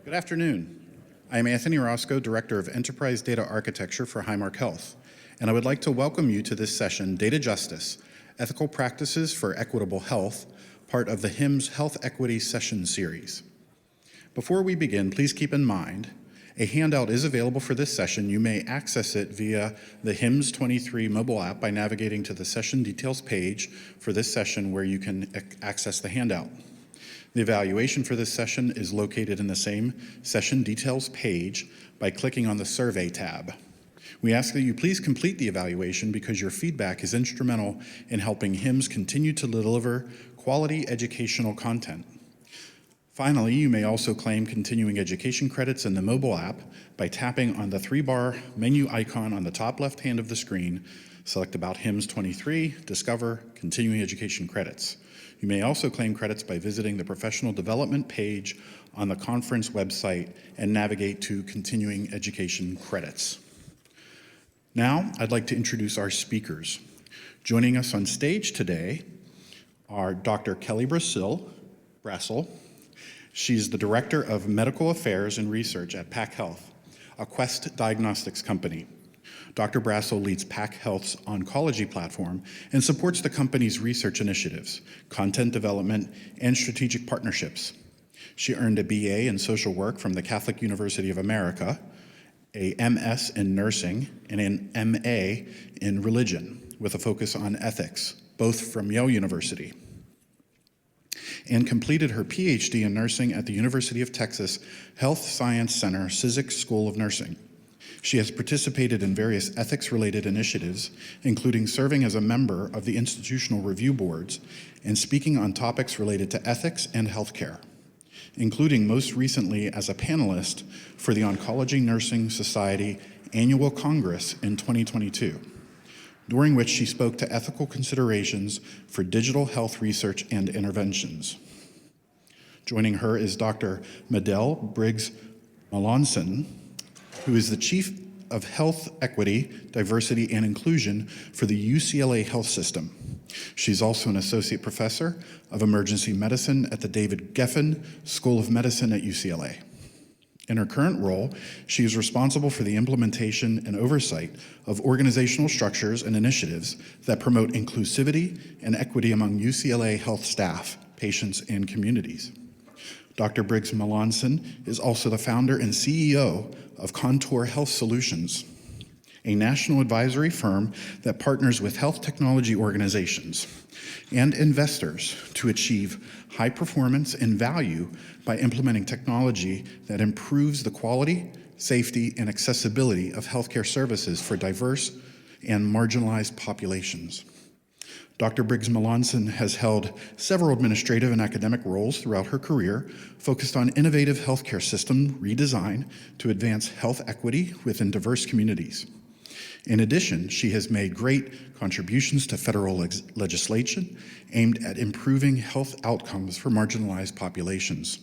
Good afternoon. I am Anthony Roscoe, Director of Enterprise Data Architecture for Highmark Health, and I would like to welcome you to this session, Data Justice, Ethical Practices for Equitable Health, part of the HIMSS Health Equity Session Series. Before we begin, please keep in mind, a handout is available for this session. You may access it via the HIMSS 23 mobile app by navigating to the session details page for this session where you can access the handout. The evaluation for this session is located in the same session details page by clicking on the Survey tab. We ask that you please complete the evaluation because your feedback is instrumental in helping HIMSS continue to deliver quality educational content. Finally, you may also claim continuing education credits in the mobile app by tapping on the 3-bar menu icon on the top left hand of the screen. Select About HIMSS 23, Discover, Continuing Education Credits. You may also claim credits by visiting the professional development page on the conference website and navigate to Continuing Education Credits. Now, I'd like to introduce our speakers. Joining us on stage today are Dr. Kelly Brassel. She's the Director of Medical Affairs and Research at PAC Health, a Quest Diagnostics company. Dr. Brassel leads PAC Health's oncology platform and supports the company's research initiatives, content development, and strategic partnerships. She earned a BA in social work from the Catholic University of America, a MS in nursing, and an MA in religion, with a focus on ethics, both from Yale University, and completed her PhD in nursing at the University of Texas Health Science Center Cizik School of Nursing. She has participated in various ethics-related initiatives, including serving as a member of the institutional review boards and speaking on topics related to ethics and healthcare, including most recently as a panelist for the Oncology Nursing Society Annual Congress in 2022, during which she spoke to ethical considerations for digital health research and interventions. Joining her is Dr. Medell Briggs-Melanson, who is the Chief of Health Equity, Diversity, and Inclusion for the UCLA Health System. She's also an Associate Professor of Emergency Medicine at the David Geffen School of Medicine at UCLA. In her current role, she is responsible for the implementation and oversight of organizational structures and initiatives that promote inclusivity and equity among UCLA health staff, patients, and communities. Dr. Briggs-Melanson is also the founder and CEO of Contour Health Solutions, a national advisory firm that partners with health technology organizations and investors to achieve high performance and value by implementing technology that improves the quality, safety, and accessibility of healthcare services for diverse and marginalized populations. Dr. Briggs-Melanson has held several administrative and academic roles throughout her career, focused on innovative healthcare system redesign to advance health equity within diverse communities. In addition, she has made great contributions to federal legislation aimed at improving health outcomes for marginalized populations.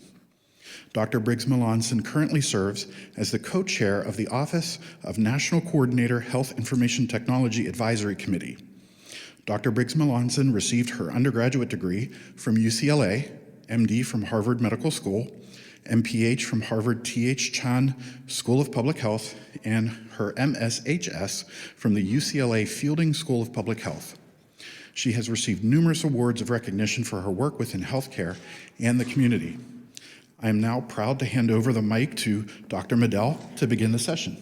Dr. Briggs-Melanson currently serves as the co-chair of the Office of National Coordinator Health Information Technology Advisory Committee. Dr. Briggs-Melanson received her undergraduate degree from UCLA, MD from Harvard Medical School, MPH from Harvard T.H. Chan School of Public Health, and her MSHS from the UCLA Fielding School of Public Health. She has received numerous awards of recognition for her work within healthcare and the community. I am now proud to hand over the mic to Dr. Medell to begin the session.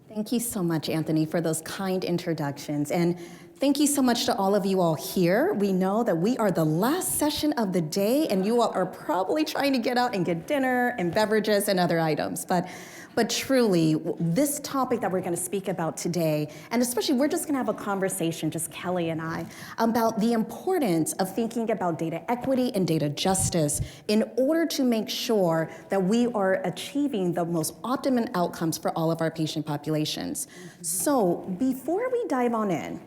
Thank you so much, Anthony, for those kind introductions. And thank you so much to all of you all here. We know that we are the last session of the day, and you all are probably trying to get out and get dinner and beverages and other items. But truly, this topic that we're going to speak about today, and especially we're just going to have a conversation, just Kelly and I, about the importance of thinking about data equity and data justice in order to make sure that we are achieving the most optimum outcomes for all of our patient populations. So before we dive on in,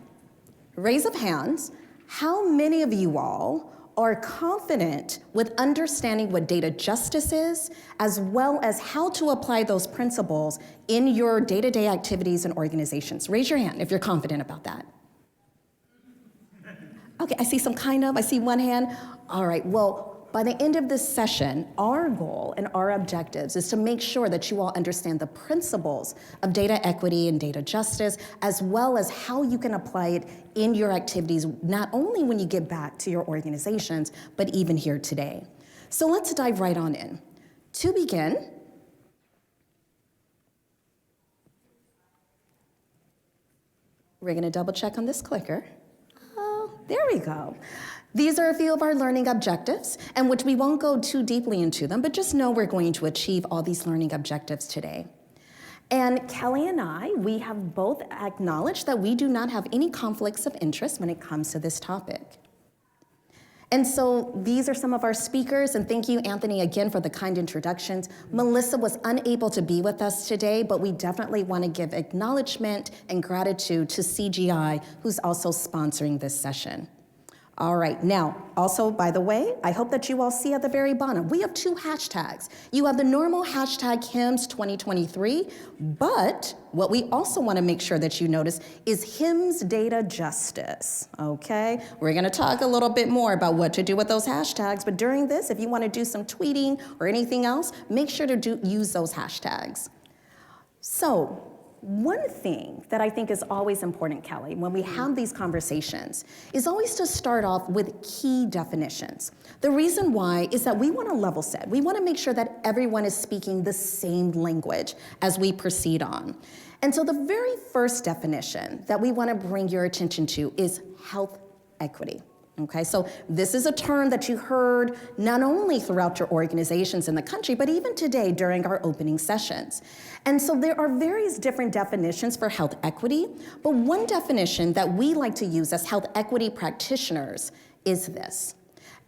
raise of hands, how many of you all are confident with understanding what data justice is, as well as how to apply those principles in your day-to-day activities and organizations? Raise your hand if you're confident about that. Okay, I see some kind of, I see one hand. All right, well, by the end of this session, our goal and our objectives is to make sure that you all understand the principles of data equity and data justice, as well as how you can apply it in your activities, not only when you get back to your organizations, but even here today. So let's dive right on in. To begin, we're gonna double check on this clicker. Oh, there we go. These are a few of our learning objectives, and which we won't go too deeply into them, but just know we're going to achieve all these learning objectives today. And Kelly and I, we have both acknowledged that we do not have any conflicts of interest when it comes to this topic. And so these are some of our speakers, and thank you, Anthony, again for the kind introductions. Melissa was unable to be with us today, but we definitely want to give acknowledgement and gratitude to CGI, who's also sponsoring this session. All right, now, also, by the way, I hope that you all see at the very bottom, we have 2 hashtags. You have the normal hashtag HIMSS 2023, but what we also want to make sure that you notice is HIMSS Data Justice, okay? We're gonna talk a little bit more about what to do with those hashtags, but during this, if you want to do some tweeting or anything else, make sure to use those hashtags. So, one thing that I think is always important, Kelly, when we have these conversations is always to start off with key definitions. The reason why is that we want to level set. We want to make sure that everyone is speaking the same language as we proceed on. And so the very first definition that we want to bring your attention to is health equity. Okay, so this is a term that you heard not only throughout your organizations in the country, but even today during our opening sessions. And so there are various different definitions for health equity, but one definition that we like to use as health equity practitioners is this: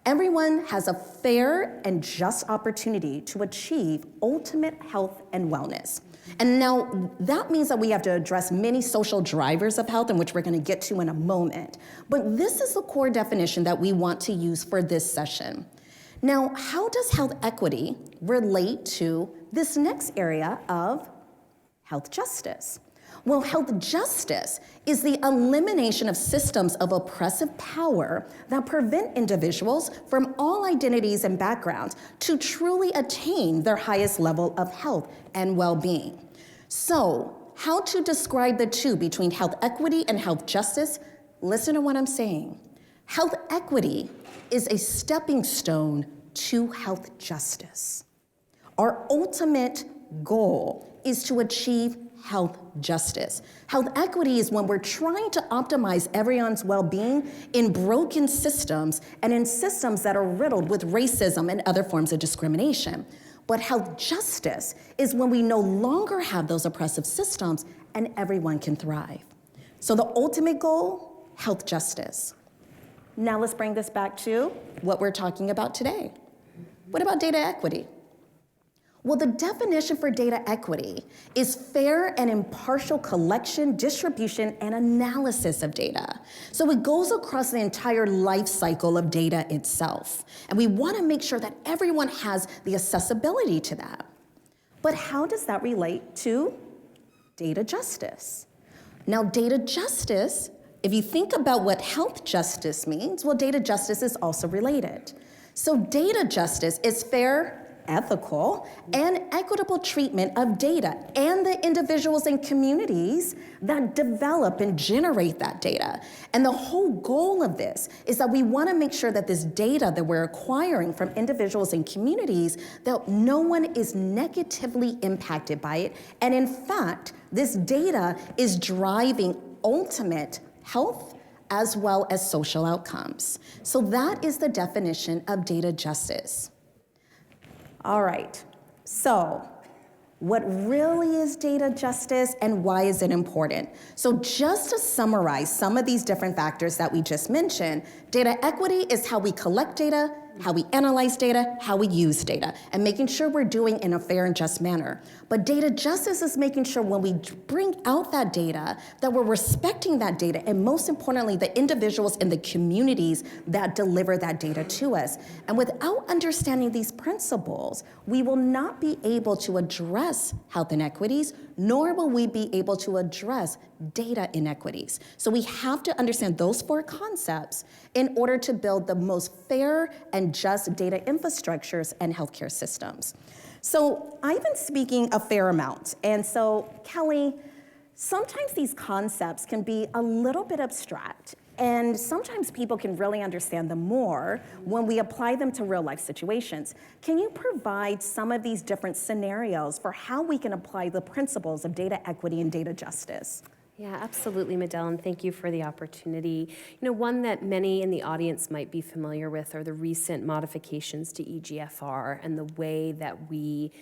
everyone has a fair and just opportunity to achieve ultimate health and wellness. And now that means that we have to address many social drivers of health, in which we're going to get to in a moment. But this is the core definition that we want to use for this session. Now, how does health equity relate to this next area of health justice? Well, health justice is the elimination of systems of oppressive power that prevent individuals from all identities and backgrounds to truly attain their highest level of health and well-being. So, how to describe the two between health equity and health justice? Listen to what I'm saying. Health equity is a stepping stone to health justice. Our ultimate goal is to achieve health justice. Health equity is when we're trying to optimize everyone's well-being in broken systems and in systems that are riddled with racism and other forms of discrimination. But health justice is when we no longer have those oppressive systems and everyone can thrive. So the ultimate goal, health justice. Now let's bring this back to what we're talking about today. What about data equity? Well, the definition for data equity is fair and impartial collection, distribution, and analysis of data. So it goes across the entire life cycle of data itself. And we want to make sure that everyone has the accessibility to that. But how does that relate to data justice? Now, data justice, if you think about what health justice means, well, data justice is also related. So data justice is fair, ethical, and equitable treatment of data and the individuals and communities that develop and generate that data. And the whole goal of this is that we want to make sure that this data that we're acquiring from individuals and communities, that no one is negatively impacted by it. And in fact, this data is driving ultimate health as well as social outcomes. So that is the definition of data justice. All right, so what really is data justice and why is it important? So just to summarize some of these different factors that we just mentioned, data equity is how we collect data, how we analyze data, how we use data, and making sure we're doing in a fair and just manner. But data justice is making sure when we bring out that data, that we're respecting that data, and most importantly, the individuals and the communities that deliver that data to us. And without understanding these principles, we will not be able to address health inequities, nor will we be able to address data inequities. So we have to understand those four concepts in order to build the most fair and just data infrastructures and healthcare systems. So I've been speaking a fair amount. And so, Kelly, sometimes these concepts can be a little bit abstract, and sometimes people can really understand them more when we apply them to real life situations. Can you provide some of these different scenarios for how we can apply the principles of data equity and data justice? Yeah, absolutely, Medell, and thank you for the opportunity. One that many in the audience might be familiar with are the recent modifications to EGFR and the way that we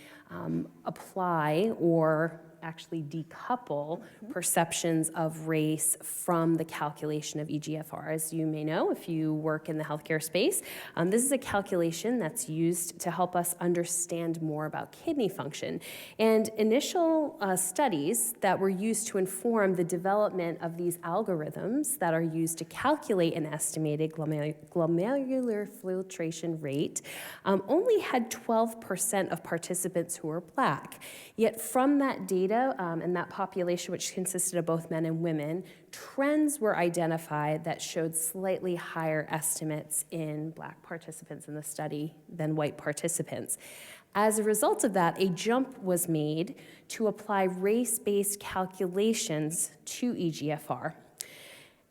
apply or actually decouple perceptions of race from the calculation of EGFR. As you may know, if you work in the healthcare space, this is a calculation that's used to help us understand more about kidney function. And initial studies that were used to inform the development of these algorithms that are used to calculate an estimated glomerular filtration rate only had 12% of participants who were Black. Yet from that data, and that population, which consisted of both men and women, trends were identified that showed slightly higher estimates in Black participants in the study than white participants. As a result of that, a jump was made to apply race-based calculations to EGFR.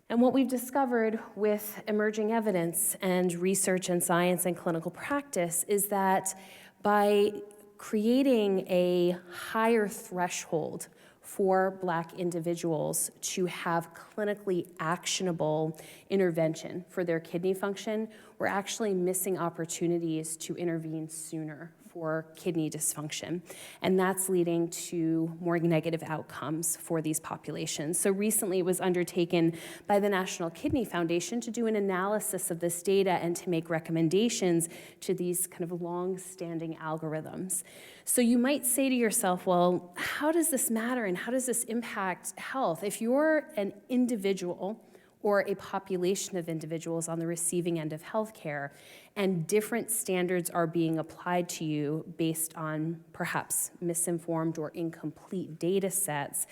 And what we've discovered with emerging evidence and research and science and clinical practice is that by creating a higher threshold for Black individuals to have clinically actionable intervention for their kidney function, we're actually missing opportunities to intervene sooner for kidney dysfunction. And that's leading to more negative outcomes for these populations. So recently it was undertaken by the National Kidney Foundation to do an analysis of this data and to make recommendations to these kind of long-standing algorithms. So you might say to yourself, well, how does this matter and how does this impact health? If you're an individual or a population of individuals on the receiving end of healthcare, and different standards are being applied to you based on perhaps misinformed or incomplete data sets,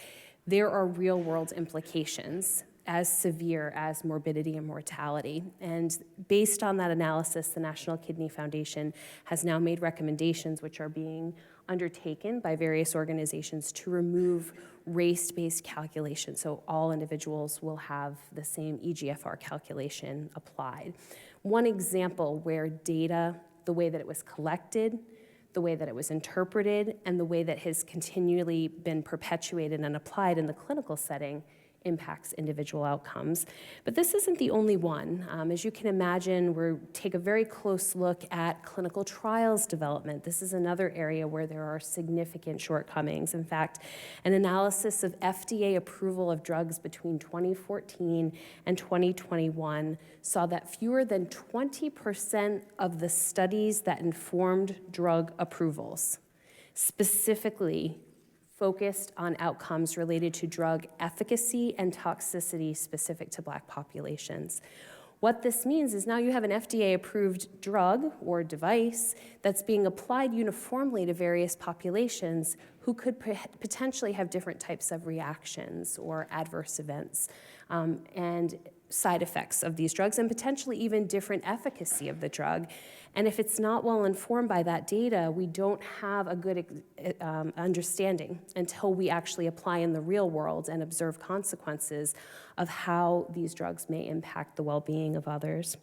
there are real-world implications as severe as morbidity and mortality. And based on that analysis, the National Kidney Foundation has now made recommendations which are being undertaken by various organizations to remove race-based calculation, so all individuals will have the same EGFR calculation applied. One example where data, the way that it was collected, the way that it was interpreted, and the way that has continually been perpetuated and applied in the clinical setting impacts individual outcomes. But this isn't the only one. As you can imagine, we take a very close look at clinical trials development. This is another area where there are significant shortcomings. In fact, an analysis of FDA approval of drugs between 2014 and 2021 saw that fewer than 20% of the studies that informed drug approvals specifically focused on outcomes related to drug efficacy and toxicity specific to Black populations. What this means is now you have an FDA-approved drug or device that's being applied uniformly to various populations who could potentially have different types of reactions or adverse events and side effects of these drugs, and potentially even different efficacy of the drug. And if it's not well informed by that data, we don't have a good understanding until we actually apply in the real world and observe consequences of how these drugs may impact the well-being of others.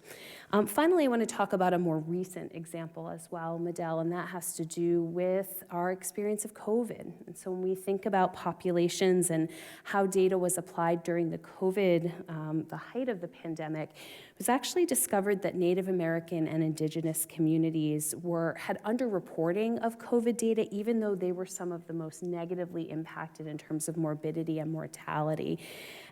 Finally, I want to talk about a more recent example as well, Medell, and that has to do with our experience of COVID. And so when we think about populations and how data was applied during the COVID, the height of the pandemic, it was actually discovered that Native American and Indigenous communities had underreporting of COVID data, even though they were some of the most negatively impacted in terms of morbidity and mortality.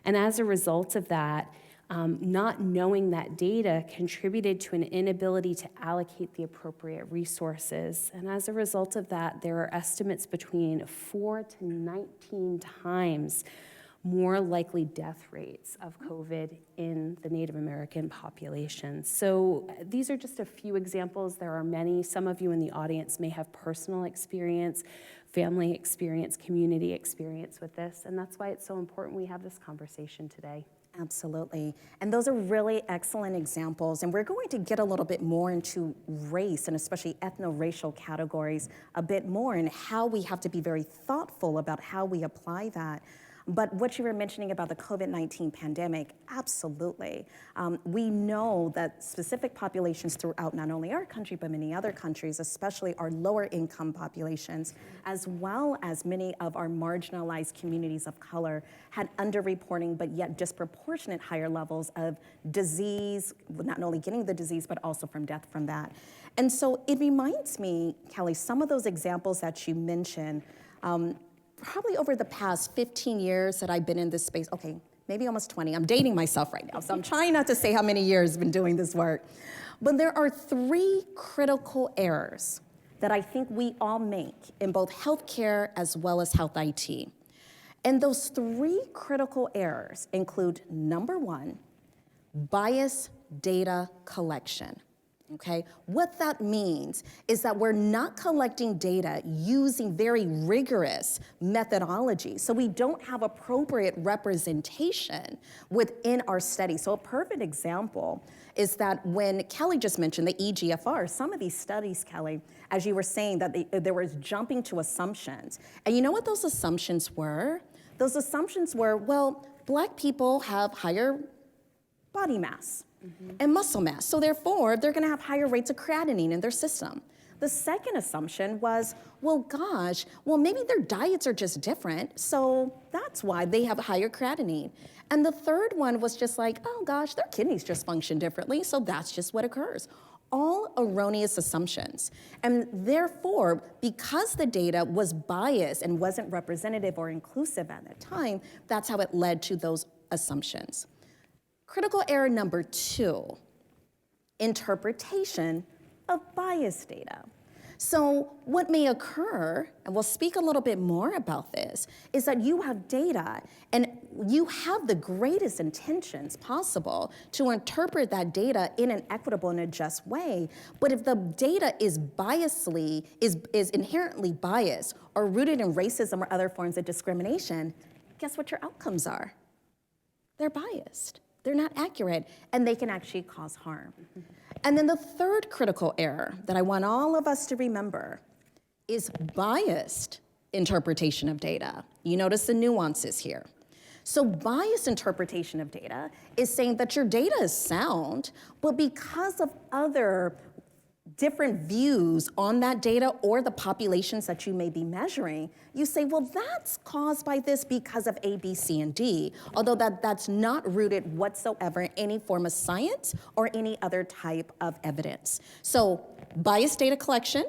And as a result of that, not knowing that data contributed to an inability to allocate the appropriate resources. And as a result of that, there are estimates between 4 to 19 times more likely death rates of COVID in the Native American population. So these are just a few examples. There are many. Some of you in the audience may have personal experience family experience, community experience with this, and that's why it's so important we have this conversation today. Absolutely. And those are really excellent examples. And we're going to get a little bit more into race and especially ethno-racial categories a bit more and how we have to be very thoughtful about how we apply that. But what you were mentioning about the COVID-19 pandemic, absolutely. We know that specific populations throughout not only our country, but many other countries, especially our lower income populations, as well as many of our marginalized communities of color, had underreporting, but yet disproportionate higher levels of disease, not only getting the disease, but also from death from that. And so it reminds me, Kelly, some of those examples that you mentioned, probably over the past 15 years that I've been in this space, okay, maybe almost 20. I'm dating myself right now, so I'm trying not to say how many years I've been doing this work. But there are 3 critical errors that I think we all make in both healthcare as well as health IT. And those 3 critical errors include, number 1, bias data collection. Okay, what that means is that we're not collecting data using very rigorous methodology, so we don't have appropriate representation within our study. So a perfect example is that when Kelly just mentioned the EGFR, some of these studies, Kelly, as you were saying, that there was jumping to assumptions. And you know what those assumptions were? Those assumptions were, well, Black people have higher body mass. And muscle mass. So therefore, they're gonna have higher rates of creatinine in their system. The second assumption was, well, gosh, well, maybe their diets are just different, so that's why they have higher creatinine. And the third one was just like, oh gosh, their kidneys just function differently, so that's just what occurs. All erroneous assumptions. And therefore, because the data was biased and wasn't representative or inclusive at the time, that's how it led to those assumptions. Critical error number 2, interpretation of bias data. So what may occur, and we'll speak a little bit more about this, is that you have data and you have the greatest intentions possible to interpret that data in an equitable and a just way. But if the data is inherently biased or rooted in racism or other forms of discrimination, guess what your outcomes are? They're biased. They're not accurate, and they can actually cause harm. And then the third critical error that I want all of us to remember is biased interpretation of data. You notice the nuances here. So biased interpretation of data is saying that your data is sound, but because of other different views on that data or the populations that you may be measuring, you say, well, that's caused by this because of A, B, C, and D, although that's not rooted whatsoever in any form of science or any other type of evidence. So biased data collection,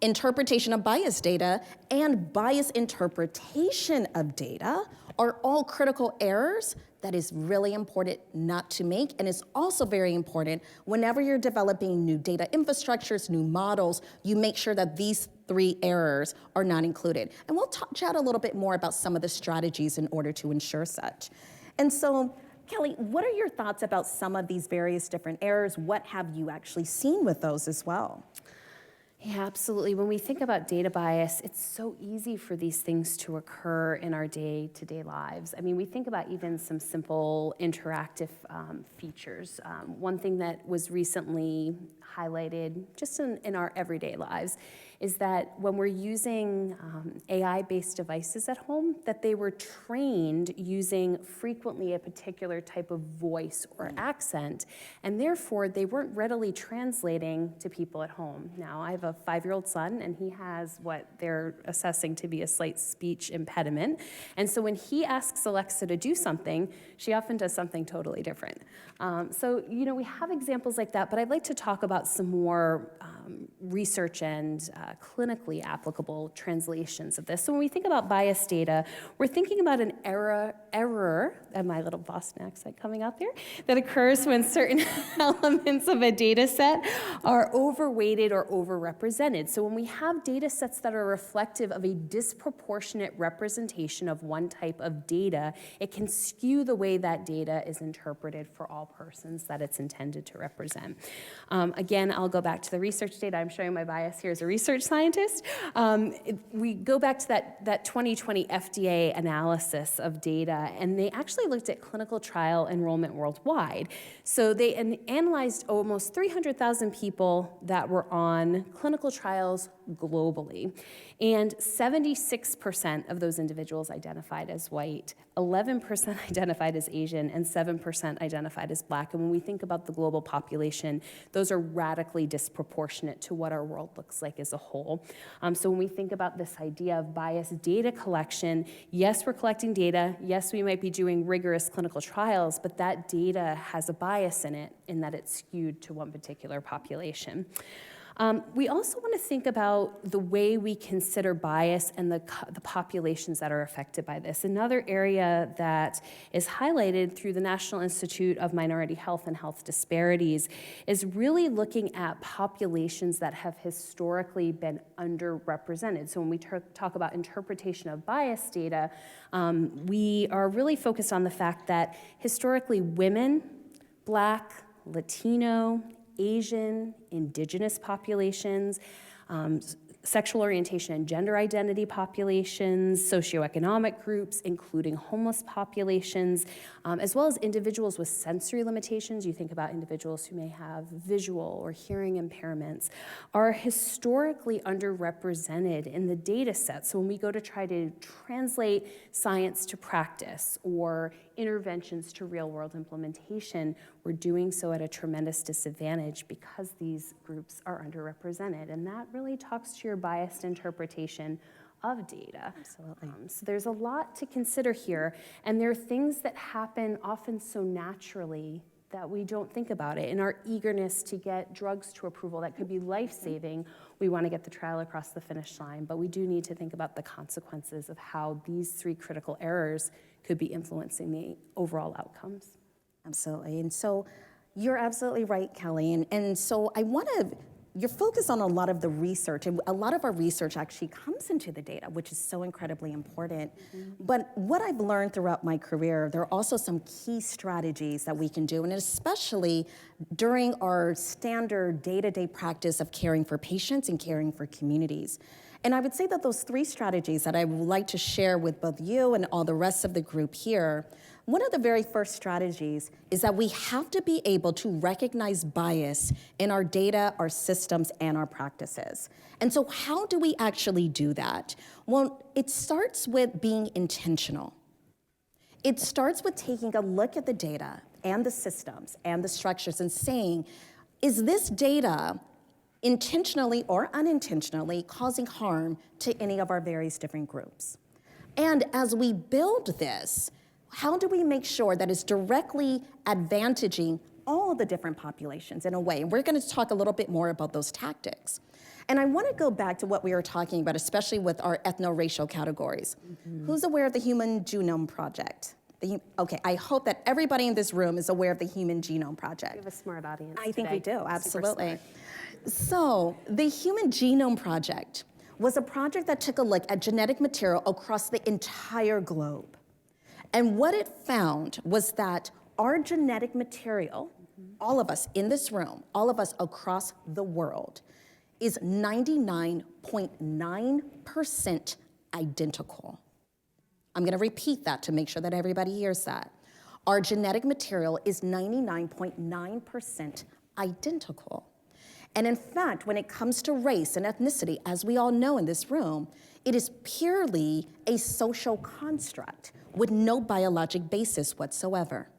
interpretation of biased data, and biased interpretation of data are all critical errors that is really important not to make, and it's also very important whenever you're developing new data infrastructures, new models, you make sure that these 3 errors are not included. And we'll chat a little bit more about some of the strategies in order to ensure such. And so, Kelly, what are your thoughts about some of these various different errors? What have you actually seen with those as well? Yeah, absolutely. When we think about data bias, it's so easy for these things to occur in our day-to-day lives. I mean, we think about even some simple interactive features. One thing that was recently highlighted just in our everyday lives is that when we're using AI-based devices at home, that they were trained using frequently a particular type of voice or accent, and therefore they weren't readily translating to people at home. Now, I have a 5-year-old son, and he has what they're assessing to be a slight speech impediment, and so when he asks Alexa to do something, she often does something totally different. So, you know, we have examples like that, but I'd like to talk about some more research and clinically applicable translations of this. So when we think about bias data, we're thinking about an error, and my little Boston accent coming out there, that occurs when certain elements of a data set are overweighted or overrepresented. So when we have data sets that are reflective of a disproportionate representation of one type of data, it can skew the way that data is interpreted for all persons that it's intended to represent. Again, I'll go back to the research research data. I'm showing my bias here as a research scientist. We go back to that 2020 FDA analysis of data, and they actually looked at clinical trial enrollment worldwide. So they analyzed almost 300,000 people that were on clinical trials globally. And 76% of those individuals identified as white, 11% identified as Asian, and 7% identified as Black. And when we think about the global population, those are radically disproportionate to what our world looks like as a whole. So when we think about this idea of biased data collection, yes, we're collecting data. Yes, we might be doing rigorous clinical trials, but that data has a bias in it in that it's skewed to one particular population. We also want to think about the way we consider bias and the populations that are affected by this. Another area that is highlighted through the National Institute of Minority Health and Health Disparities is really looking at populations that have historically been underrepresented. So when we talk about interpretation of bias data, we are really focused on the fact that historically women, Black, Latino, Asian, Indigenous populations, sexual orientation and gender identity populations, socioeconomic groups, including homeless populations, as well as individuals with sensory limitations. You think about individuals who may have visual or hearing impairments, are historically underrepresented in the data set. So when we go to try to translate science to practice or interventions to real-world implementation, we're doing so at a tremendous disadvantage because these groups are underrepresented. And that really talks to your biased interpretation of data. Absolutely. So there's a lot to consider here, and there are things that happen often so naturally that we don't think about it. In our eagerness to get drugs to approval that could be life-saving, we want to get the trial across the finish line, but we do need to think about the consequences of how these three critical errors could be influencing the overall outcomes. Absolutely. And so you're absolutely right, Kelly. And so I want to, you're focused on a lot of the research, and a lot of our research actually comes into the data, which is so incredibly important. But what I've learned throughout my career, there are also some key strategies that we can do, and especially during our standard day-to-day practice of caring for patients and caring for communities. And I would say that those three strategies that I would like to share with both you and all the rest of the group here, one of the very first strategies is that we have to be able to recognize bias in our data, our systems, and our practices. And so how do we actually do that? Well, it starts with being intentional. It starts with taking a look at the data and the systems and the structures and saying, is this data intentionally or unintentionally causing harm to any of our various different groups? And as we build this, how do we make sure that it's directly advantaging all of the different populations in a way? And we're going to talk a little bit more about those tactics. And I want to go back to what we were talking about, especially with our ethno-racial categories. Who's aware of the Human Genome Project? Okay, I hope that everybody in this room is aware of the Human Genome Project. We have a smart audience I think we do, absolutely. Super smart. So the Human Genome Project was a project that took a look at genetic material across the entire globe. And what it found was that our genetic material, all of us in this room, all of us across the world, is 99.9% identical. I'm going to repeat that to make sure that everybody hears that. Our genetic material is 99.9% identical. And in fact, when it comes to race and ethnicity, as we all know in this room, it is purely a social construct with no biologic basis whatsoever.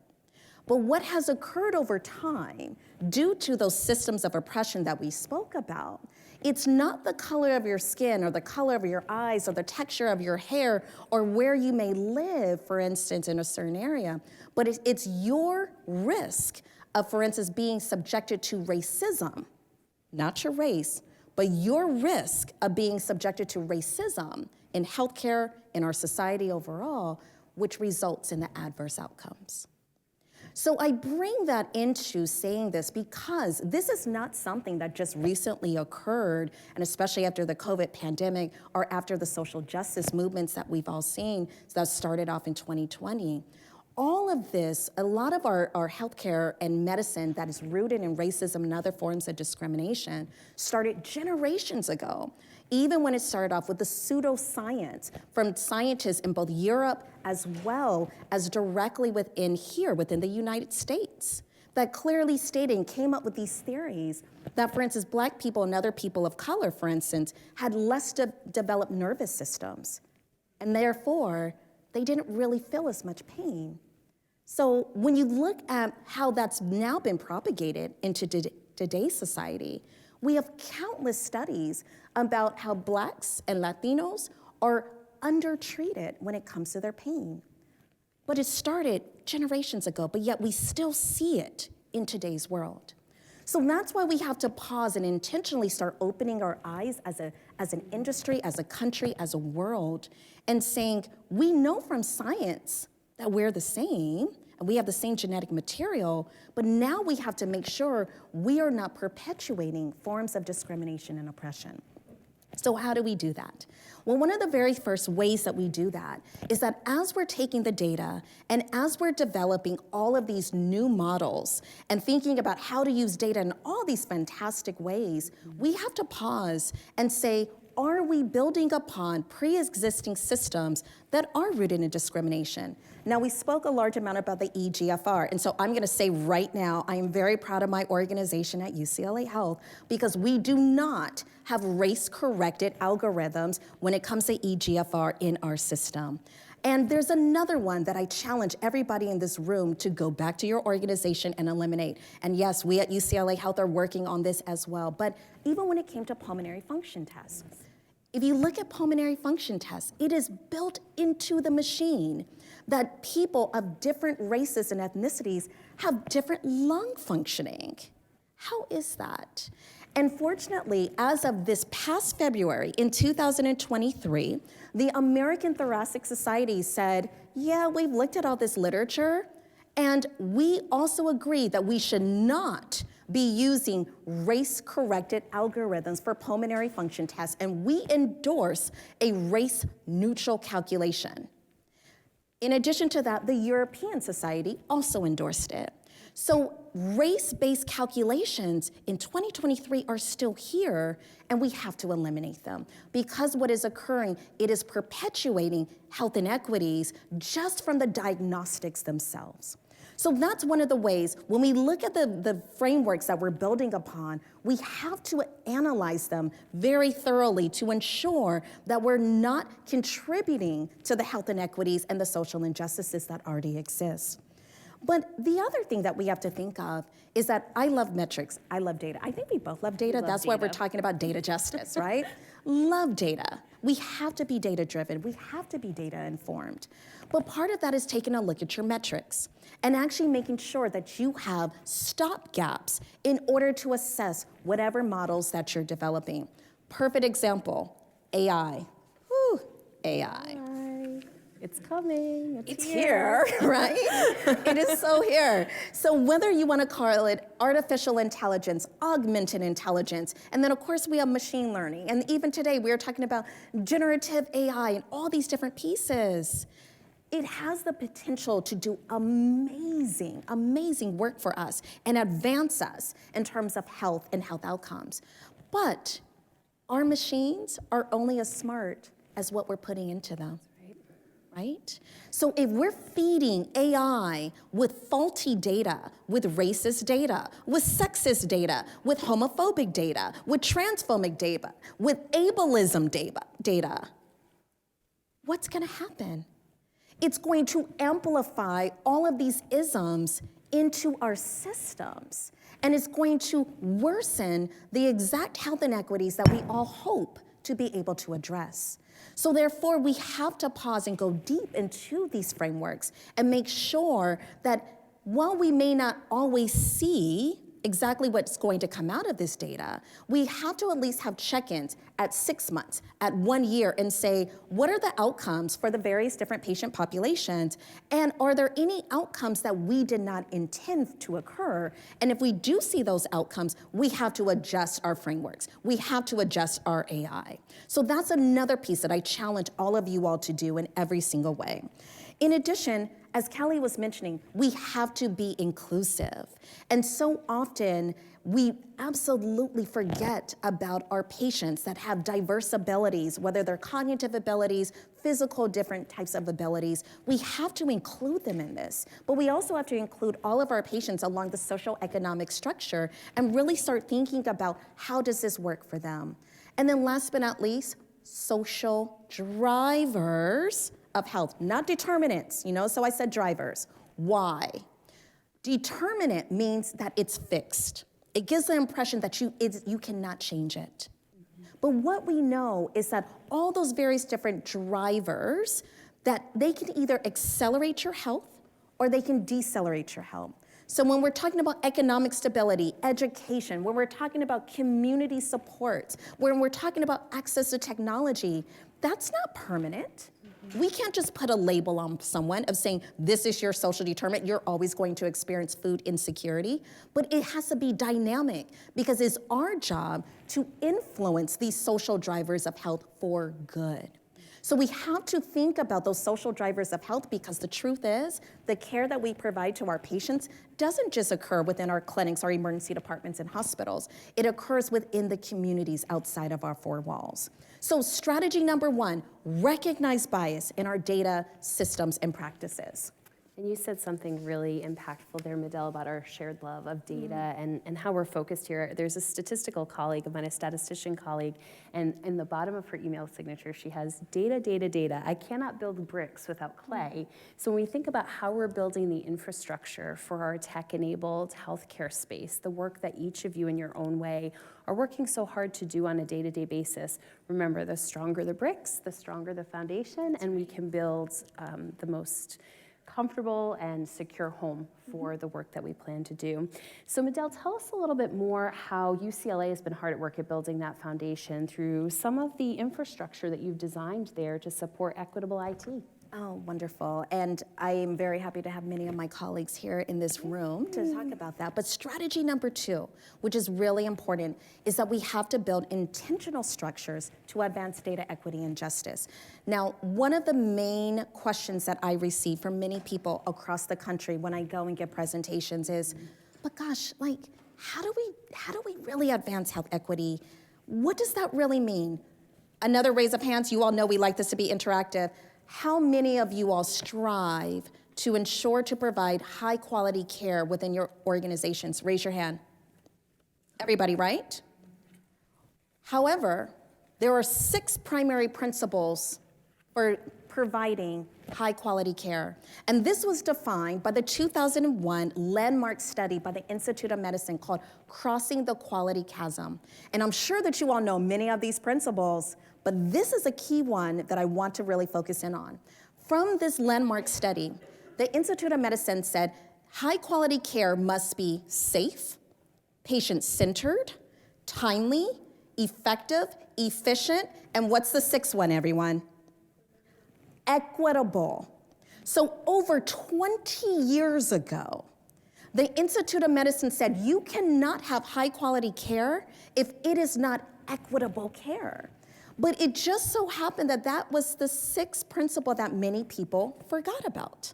But what has occurred over time, due to those systems of oppression that we spoke about, it's not the color of your skin or the color of your eyes or the texture of your hair or where you may live, for instance, in a certain area, but it's your risk of, for instance, being subjected to racism, not your race, but your risk of being subjected to racism in healthcare, in our society overall, which results in the adverse outcomes. So I bring that into saying this because this is not something that just recently occurred, and especially after the COVID pandemic or after the social justice movements that we've all seen that started off in 2020. all of this, a lot of our healthcare and medicine that is rooted in racism and other forms of discrimination started generations ago, even when it started off with the pseudoscience from scientists in both Europe as well as directly within the United States, that clearly stated and came up with these theories that, for instance, Black people and other people of color, for instance, had less developed nervous systems, and therefore they didn't really feel as much pain. So when you look at how that's now been propagated into today's society, we have countless studies about how Blacks and Latinos are undertreated when it comes to their pain. But it started generations ago, but yet we still see it in today's world. So that's why we have to pause and intentionally start opening our eyes as an industry, as a country, as a world, and saying, we know from science that we're the same, and we have the same genetic material, but now we have to make sure we are not perpetuating forms of discrimination and oppression. So how do we do that? Well, one of the very first ways that we do that is that as we're taking the data and as we're developing all of these new models and thinking about how to use data in all these fantastic ways, we have to pause and say, are we building upon pre-existing systems that are rooted in discrimination? Now, we spoke a large amount about the EGFR, and so I'm gonna say right now, I am very proud of my organization at UCLA Health because we do not have race-corrected algorithms when it comes to EGFR in our system. And there's another one that I challenge everybody in this room to go back to your organization and eliminate. And yes, we at UCLA Health are working on this as well, but even when it came to pulmonary function tests, if you look at pulmonary function tests, it is built into the machine that people of different races and ethnicities have different lung functioning. How is that? And fortunately, as of this past February in 2023, the American Thoracic Society said, yeah, we've looked at all this literature, and we also agree that we should not be using race-corrected algorithms for pulmonary function tests, and we endorse a race-neutral calculation. In addition to that, the European Society also endorsed it. So race-based calculations in 2023 are still here, and we have to eliminate them because what is occurring, it is perpetuating health inequities just from the diagnostics themselves. So that's one of the ways, when we look at the frameworks that we're building upon, we have to analyze them very thoroughly to ensure that we're not contributing to the health inequities and the social injustices that already exist. But the other thing that we have to think of is that I love metrics, I love data. I think we both love data. That's why we're talking about data justice, right? Love data. We have to be data driven. We have to be data informed. But part of that is taking a look at your metrics and actually making sure that you have stop gaps in order to assess whatever models that you're developing. Perfect example, AI. Whew, AI. It's coming. It's here, right? It is so here. So whether you want to call it artificial intelligence, augmented intelligence, and then of course we have machine learning. And even today we are talking about generative AI and all these different pieces. It has the potential to do amazing, amazing work for us and advance us in terms of health and health outcomes. But our machines are only as smart as what we're putting into them. Right? So if we're feeding AI with faulty data, with racist data, with sexist data, with homophobic data, with transphobic data, with ableism data, what's gonna happen? It's going to amplify all of these isms into our systems, and it's going to worsen the exact health inequities that we all hope to be able to address. So therefore, we have to pause and go deep into these frameworks and make sure that while we may not always see exactly what's going to come out of this data, we have to at least have check-ins at 6 months, at 1 year, and say, what are the outcomes for the various different patient populations? And are there any outcomes that we did not intend to occur? And if we do see those outcomes, we have to adjust our frameworks. We have to adjust our AI. So that's another piece that I challenge all of you all to do in every single way. In addition, as Kelly was mentioning, we have to be inclusive. And so often, we absolutely forget about our patients that have diverse abilities, whether they're cognitive abilities, physical, different types of abilities. We have to include them in this, but we also have to include all of our patients along the social economic structure and really start thinking about how does this work for them. And then last but not least, social drivers of health, not determinants, so I said drivers. Why? Determinant means that it's fixed. It gives the impression that you cannot change it. But what we know is that all those various different drivers, that they can either accelerate your health or they can decelerate your health. So when we're talking about economic stability, education, when we're talking about community support, when we're talking about access to technology, that's not permanent. We can't just put a label on someone of saying, this is your social determinant, you're always going to experience food insecurity, but it has to be dynamic because it's our job to influence these social drivers of health for good. So we have to think about those social drivers of health because the truth is, the care that we provide to our patients doesn't just occur within our clinics, our emergency departments and hospitals. It occurs within the communities outside of our four walls. So strategy number one, recognize bias in our data, systems, and practices. And you said something really impactful there, Midel, about our shared love of data and how we're focused here. There's a statistical colleague of mine, a statistician colleague, and in the bottom of her email signature, she has data, data, data. I cannot build bricks without clay. So when we think about how we're building the infrastructure for our tech-enabled healthcare space, the work that each of you in your own way are working so hard to do on a day-to-day basis, remember, the stronger the bricks, the stronger the foundation, and we can build the most comfortable and secure home for the work that we plan to do. So Midel, tell us a little bit more how UCLA has been hard at work at building that foundation through some of the infrastructure that you've designed there to support equitable IT. Oh, wonderful. And I am very happy to have many of my colleagues here in this room to talk about that. But strategy number two, which is really important, is that we have to build intentional structures to advance data equity and justice. Now, one of the main questions that I receive from many people across the country when I go and give presentations is, but gosh, like, how do we really advance health equity? What does that really mean? Another raise of hands, you all know we like this to be interactive. How many of you all strive to ensure to provide high quality care within your organizations? Raise your hand. Everybody, right? However, there are 6 primary principles for providing high quality care. And this was defined by the 2001 landmark study by the Institute of Medicine called Crossing the Quality Chasm. And I'm sure that you all know many of these principles, but this is a key one that I want to really focus in on. From this landmark study, the Institute of Medicine said high quality care must be safe, patient-centered, timely, effective, efficient, and what's the 6th one, everyone? Equitable. So over 20 years ago, the Institute of Medicine said you cannot have high quality care if it is not equitable care. But it just so happened that that was the 6th principle that many people forgot about,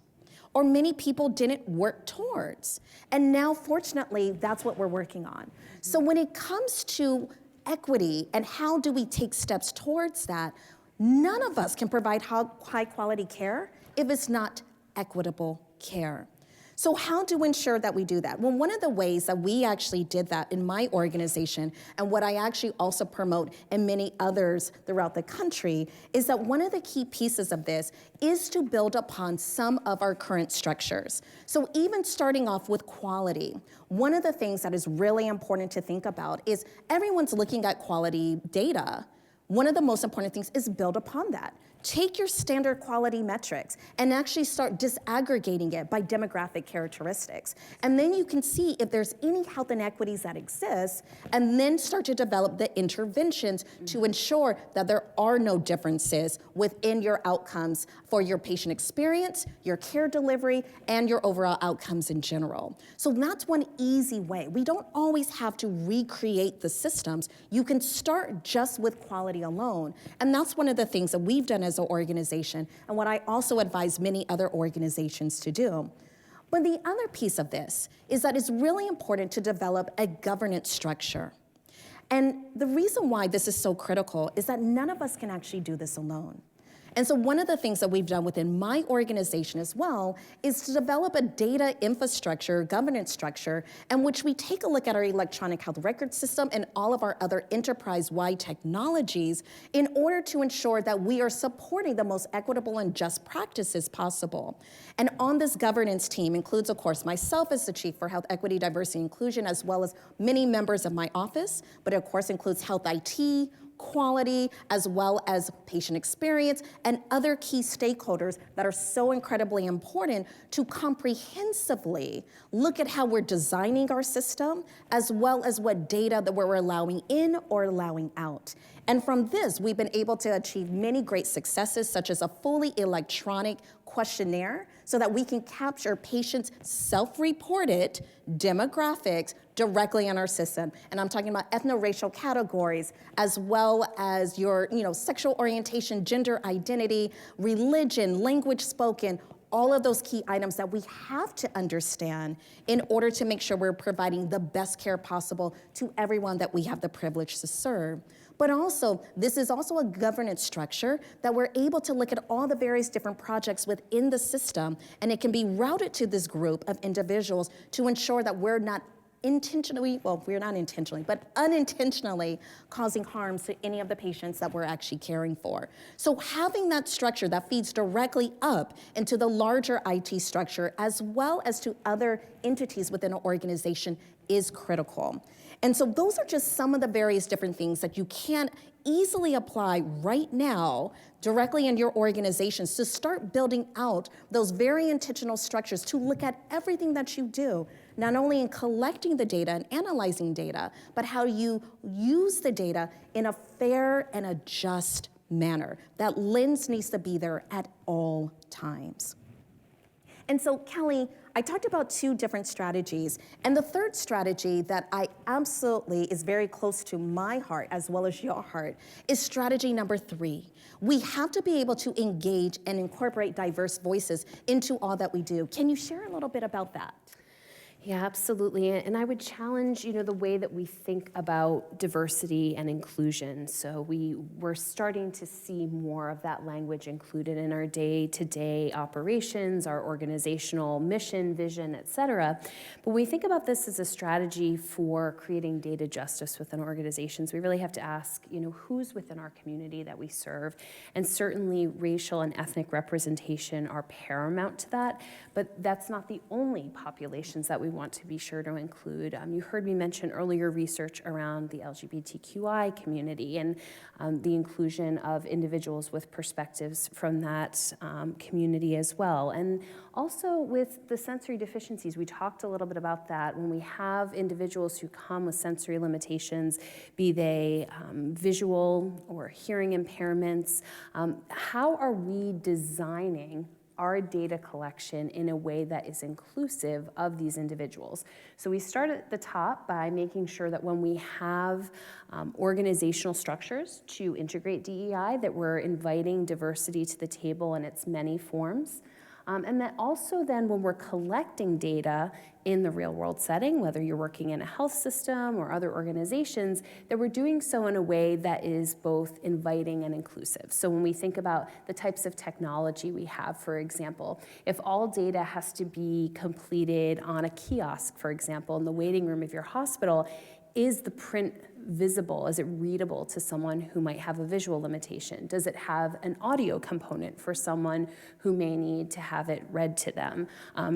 or many people didn't work towards. And now, fortunately, that's what we're working on. So when it comes to equity and how do we take steps towards that, none of us can provide high quality care if it's not equitable care. So how to ensure that we do that? Well, one of the ways that we actually did that in my organization, and what I actually also promote in many others throughout the country, is that one of the key pieces of this is to build upon some of our current structures. So even starting off with quality, one of the things that is really important to think about is everyone's looking at quality data. One of the most important things is build upon that. Take your standard quality metrics and actually start disaggregating it by demographic characteristics. And then you can see if there's any health inequities that exist, and then start to develop the interventions to ensure that there are no differences within your outcomes for your patient experience, your care delivery, and your overall outcomes in general. So that's one easy way. We don't always have to recreate the systems. You can start just with quality alone. And that's one of the things that we've done as as an organization and what I also advise many other organizations to do. But the other piece of this is that it's really important to develop a governance structure. And the reason why this is so critical is that none of us can actually do this alone. And so one of the things that we've done within my organization as well is to develop a data infrastructure, governance structure, in which we take a look at our electronic health record system and all of our other enterprise-wide technologies in order to ensure that we are supporting the most equitable and just practices possible. And on this governance team includes, of course, myself as the Chief for Health Equity, Diversity, and Inclusion, as well as many members of my office, but of course includes health IT, quality, as well as patient experience, and other key stakeholders that are so incredibly important to comprehensively look at how we're designing our system, as well as what data that we're allowing in or allowing out. And from this, we've been able to achieve many great successes, such as a fully electronic questionnaire, so that we can capture patients' self-reported demographics directly in our system. And I'm talking about ethno-racial categories, as well as your sexual orientation, gender identity, religion, language spoken, all of those key items that we have to understand in order to make sure we're providing the best care possible to everyone that we have the privilege to serve. But also, this is also a governance structure that we're able to look at all the various different projects within the system, and it can be routed to this group of individuals to ensure that we're not intentionally, well, we're not intentionally, but unintentionally causing harms to any of the patients that we're actually caring for. So having that structure that feeds directly up into the larger IT structure, as well as to other entities within an organization, is critical. And so those are just some of the various different things that you can easily apply right now directly in your organizations to start building out those very intentional structures to look at everything that you do, not only in collecting the data and analyzing data, but how you use the data in a fair and a just manner. That lens needs to be there at all times. And so, Kelly, I talked about two different strategies, and the third strategy that I absolutely is very close to my heart as well as your heart is strategy number 3. We have to be able to engage and incorporate diverse voices into all that we do. Can you share a little bit about that? Yeah, absolutely. And I would challenge, the way that we think about diversity and inclusion. So we're starting to see more of that language included in our day-to-day operations, our organizational mission, vision, et cetera. But when we think about this as a strategy for creating data justice within organizations, we really have to ask, who's within our community that we serve? And certainly racial and ethnic representation are paramount to that, but that's not the only populations that we want to be sure to include. You heard me mention earlier research around the LGBTQI community and the inclusion of individuals with perspectives from that community as well. And also with the sensory deficiencies, we talked a little bit about that. When we have individuals who come with sensory limitations, be they visual or hearing impairments, how are we designing our data collection in a way that is inclusive of these individuals? So we start at the top by making sure that when we have organizational structures to integrate DEI, that we're inviting diversity to the table in its many forms. And that also then when we're collecting data in the real world setting, whether you're working in a health system or other organizations, that we're doing so in a way that is both inviting and inclusive. So when we think about the types of technology we have, for example, if all data has to be completed on a kiosk, for example, in the waiting room of your hospital, is the print visible? Is it readable to someone who might have a visual limitation? Does it have an audio component for someone who may need to have it read to them?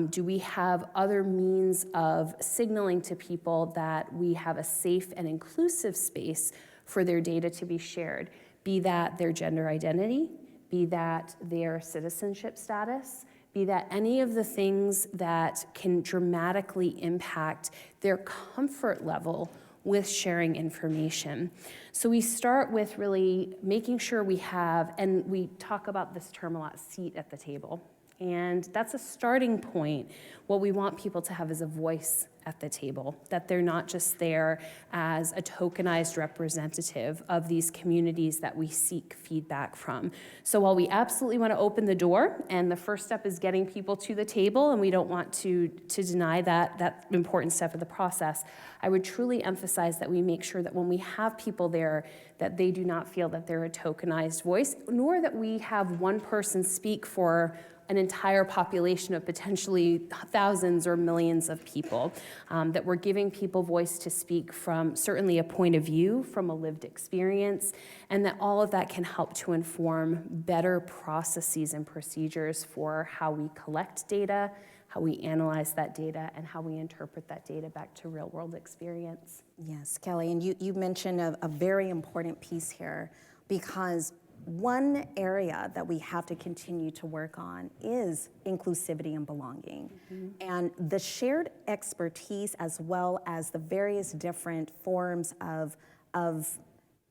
Do we have other means of signaling to people that we have a safe and inclusive space for their data to be shared? Be that their gender identity, be that their citizenship status, be that any of the things that can dramatically impact their comfort level with sharing information. So we start with really making sure we have, and we talk about this term a lot, seat at the table. And that's a starting point. What we want people to have is a voice at the table, that they're not just there as a tokenized representative of these communities that we seek feedback from. So while we absolutely want to open the door, and the first step is getting people to the table, and we don't want to deny that important step of the process, I would truly emphasize that we make sure that when we have people there, that they do not feel that they're a tokenized voice, nor that we have one person speak for an entire population of potentially thousands or millions of people, that we're giving people voice to speak from certainly a point of view, from a lived experience, and that all of that can help to inform better processes and procedures for how we collect data, how we analyze that data, and how we interpret that data back to real world experience. Yes, Kelly, and you mentioned a very important piece here, because one area that we have to continue to work on is inclusivity and belonging. And the shared expertise, as well as the various different forms of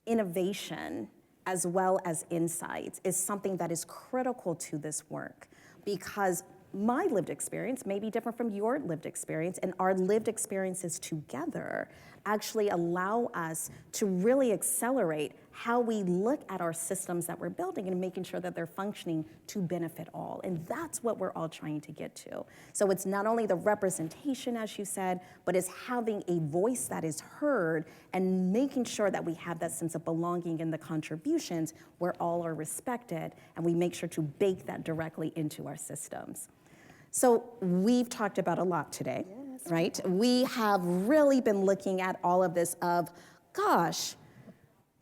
innovation, as well as insights, is something that is critical to this work, because my lived experience may be different from your lived experience, and our lived experiences together actually allow us to really accelerate how we look at our systems that we're building and making sure that they're functioning to benefit all. And that's what we're all trying to get to. So it's not only the representation, as you said, but it's having a voice that is heard and making sure that we have that sense of belonging in the contributions where all are respected, and we make sure to bake that directly into our systems. So we've talked about a lot today, right? We have really been looking at all of this of, gosh,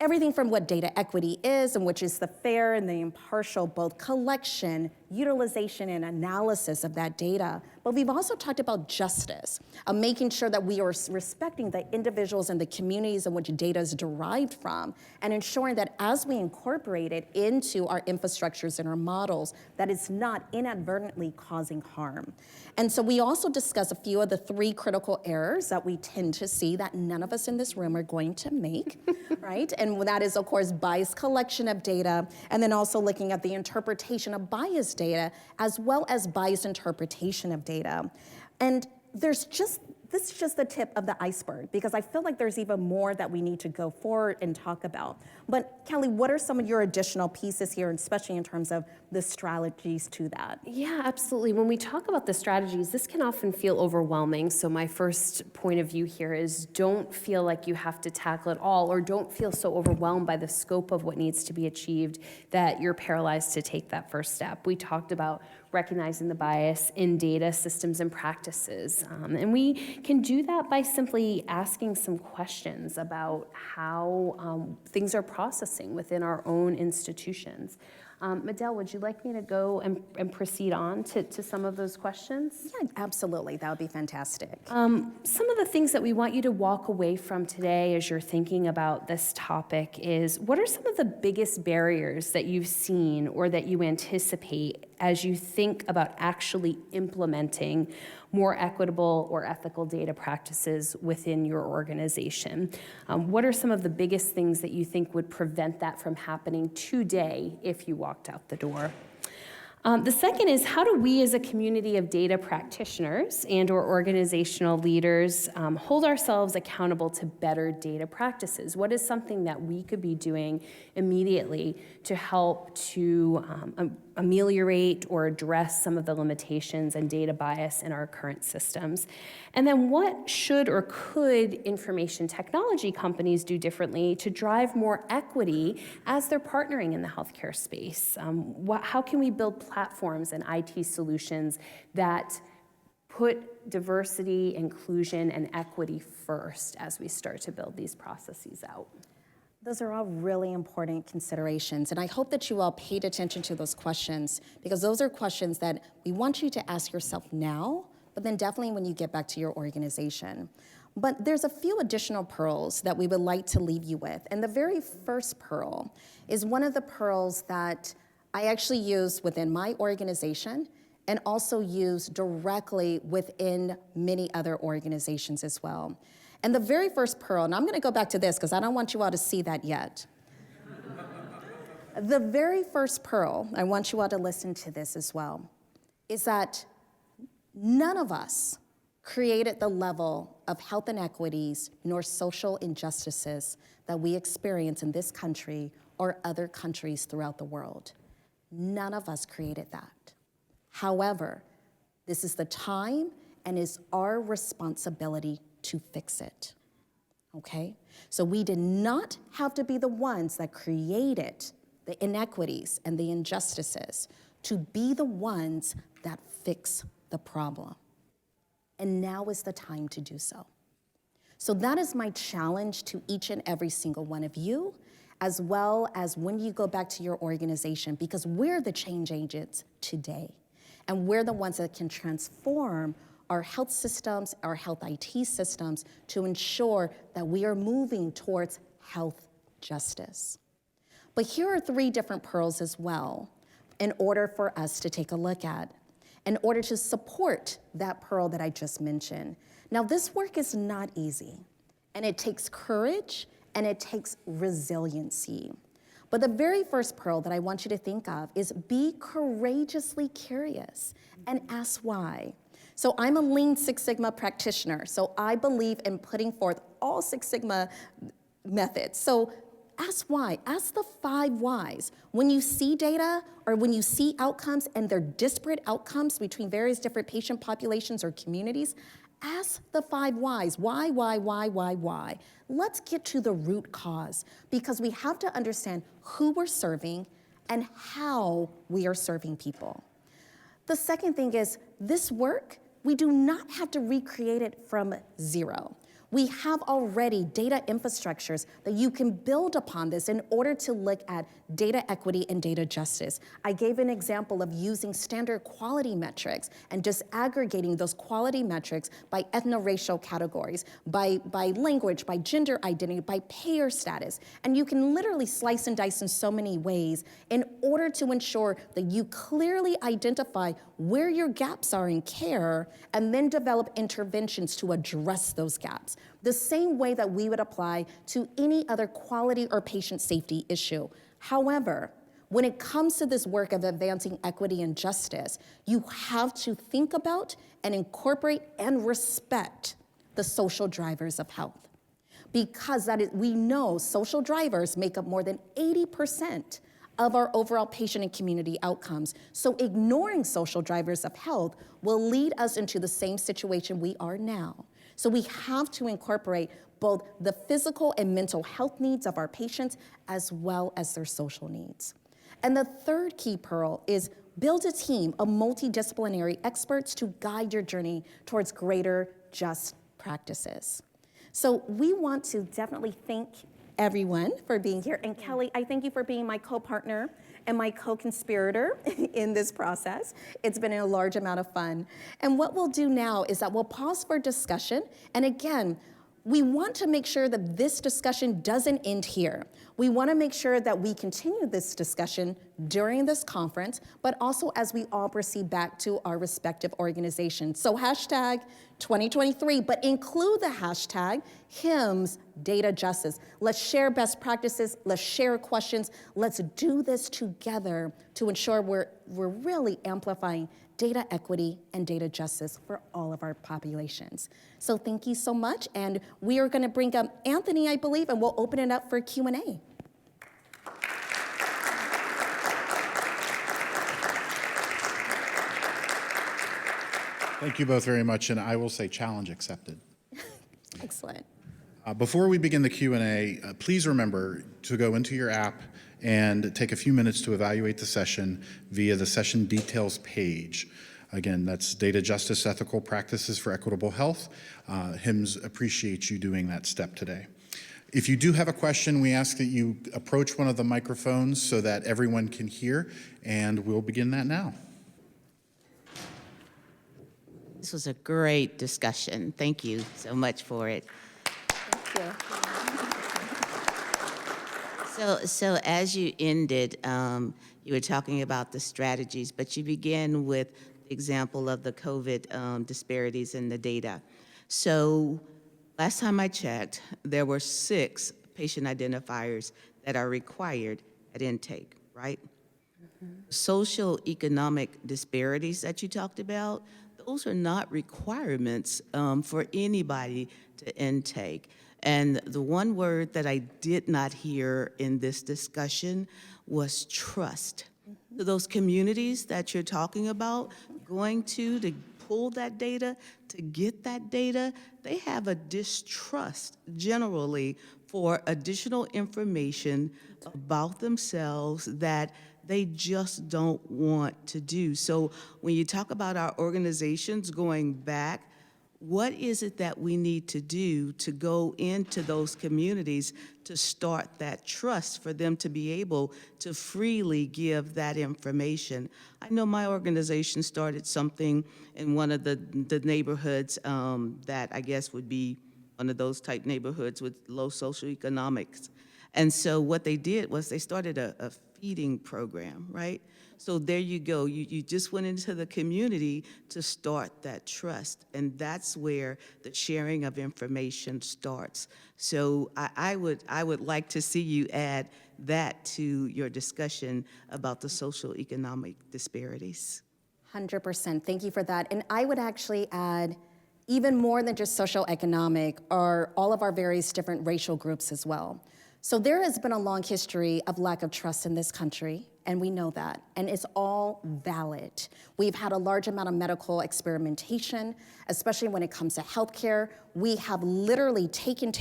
everything from what data equity is, and which is the fair and the impartial both collection, utilization, and analysis of that data. But we've also talked about justice, making sure that we are respecting the individuals and the communities in which data is derived from, and ensuring that as we incorporate it into our infrastructures and our models, that it's not inadvertently causing harm. And so we also discuss a few of the 3 critical errors that we tend to see that none of us in this room are going to make, right? And that is, of course, biased collection of data, and then also looking at the interpretation of biased data, as well as biased interpretation of data. And this is just the tip of the iceberg, because I feel like there's even more that we need to go forward and talk about. But Kelly, what are some of your additional pieces here, especially in terms of the strategies to that? Yeah, absolutely. When we talk about the strategies, this can often feel overwhelming. So my first point of view here is don't feel like you have to tackle it all, or don't feel so overwhelmed by the scope of what needs to be achieved that you're paralyzed to take that first step. We talked about recognizing the bias in data systems and practices. And we can do that by simply asking some questions about how things are processing within our own institutions. Medell, would you like me to go and proceed on to some of those questions? Yeah, absolutely. That would be fantastic. Some of the things that we want you to walk away from today as you're thinking about this topic is, what are some of the biggest barriers that you've seen or that you anticipate as you think about actually implementing more equitable or ethical data practices within your organization? What are some of the biggest things that you think would prevent that from happening today if you walked out the door? The second is, how do we as a community of data practitioners and or organizational leaders hold ourselves accountable to better data practices? What is something that we could be doing immediately to help to ameliorate or address some of the limitations and data bias in our current systems? And then what should or could information technology companies do differently to drive more equity as they're partnering in the healthcare space? How can we build platforms and IT solutions that put diversity, inclusion, and equity first as we start to build these processes out? Those are all really important considerations, and I hope that you all paid attention to those questions, because those are questions that we want you to ask yourself now, but then definitely when you get back to your organization. But there's a few additional pearls that we would like to leave you with, and the very first pearl is one of the pearls that I actually use within my organization and also use directly within many other organizations as well. And the very first pearl, and I'm going to go back to this because I don't want you all to see that yet. The very first pearl, I want you all to listen to this as well, is that none of us created the level of health inequities nor social injustices that we experience in this country or other countries throughout the world. None of us created that. However, this is the time and is our responsibility to fix it, okay? So we did not have to be the ones that created the inequities and the injustices to be the ones that fix the problem. And now is the time to do so. So that is my challenge to each and every single one of you, as well as when you go back to your organization, because we're the change agents today. And we're the ones that can transform our health systems, our health IT systems, to ensure that we are moving towards health justice. But here are 3 different pearls as well in order for us to take a look at, in order to support that pearl that I just mentioned. Now, this work is not easy, and it takes courage, and it takes resiliency. But the very first pearl that I want you to think of is be courageously curious and ask why. So I'm a Lean Six Sigma practitioner, so I believe in putting forth all Six Sigma methods. So ask why, ask the 5 whys. When you see data or when you see outcomes and they're disparate outcomes between various different patient populations or communities, ask the 5 whys. Why? Let's get to the root cause, because we have to understand who we're serving and how we are serving people. The second thing is this work, we do not have to recreate it from zero. We have already data infrastructures that you can build upon this in order to look at data equity and data justice. I gave an example of using standard quality metrics and just aggregating those quality metrics by ethno-racial categories, by language, by gender identity, by payer status. And you can literally slice and dice in so many ways in order to ensure that you clearly identify where your gaps are in care and then develop interventions to address those gaps. The same way that we would apply to any other quality or patient safety issue. However, when it comes to this work of advancing equity and justice, you have to think about and incorporate and respect the social drivers of health. Because we know social drivers make up more than 80% of our overall patient and community outcomes. So ignoring social drivers of health will lead us into the same situation we are now. So we have to incorporate both the physical and mental health needs of our patients as well as their social needs. And the third key pearl is build a team of multidisciplinary experts to guide your journey towards greater just practices. So we want to definitely thank everyone for being here. And Kelly, I thank you for being my co-partner and my co-conspirator in this process. It's been a large amount of fun. And what we'll do now is that we'll pause for discussion. And again, we want to make sure that this discussion doesn't end here. We want to make sure that we continue this discussion during this conference, but also as we all proceed back to our respective organizations. So hashtag 2023, but include the hashtag HIMSS Data Justice. Let's share best practices, let's share questions, let's do this together to ensure we're really amplifying data equity and data justice for all of our populations. So thank you so much, and we are gonna bring up Anthony, I believe, and we'll open it up for Q&A. Thank you both very much, and I will say challenge accepted. Excellent. Before we begin the Q&A, please remember to go into your app and take a few minutes to evaluate the session via the session details page. Again, that's Data Justice Ethical Practices for Equitable Health. HIMSS appreciates you doing that step today. If you do have a question, we ask that you approach one of the microphones so that everyone can hear, and we'll begin that now. This was a great discussion. Thank you so much for it. Thank you. So as you ended, you were talking about the strategies, but you began with the example of the COVID disparities in the data. So last time I checked, there were 6 patient identifiers that are required at intake, right? Socioeconomic disparities that you talked about, those are not requirements for anybody to intake. And the one word that I did not hear in this discussion was trust. So those communities that you're talking about, going to pull that data, to get that data, they have a distrust generally for additional information about themselves that they just don't want to do. So when you talk about our organizations going back, what is it that we need to do to go into those communities to start that trust for them to be able to freely give that information? I know my organization started something in one of the neighborhoods that I guess would be one of those type neighborhoods with low socioeconomics. And so what they did was they started a feeding program, right? So there you go. You just went into the community to start that trust. And that's where the sharing of information starts. So I would like to see you add that to your discussion about the social economic disparities. 100%. Thank you for that. And I would actually add even more than just socioeconomic are all of our various different racial groups as well. So there has been a long history of lack of trust in this country, and we know that, and it's all valid. We've had a large amount of medical experimentation, especially when it comes to healthcare. We have literally taken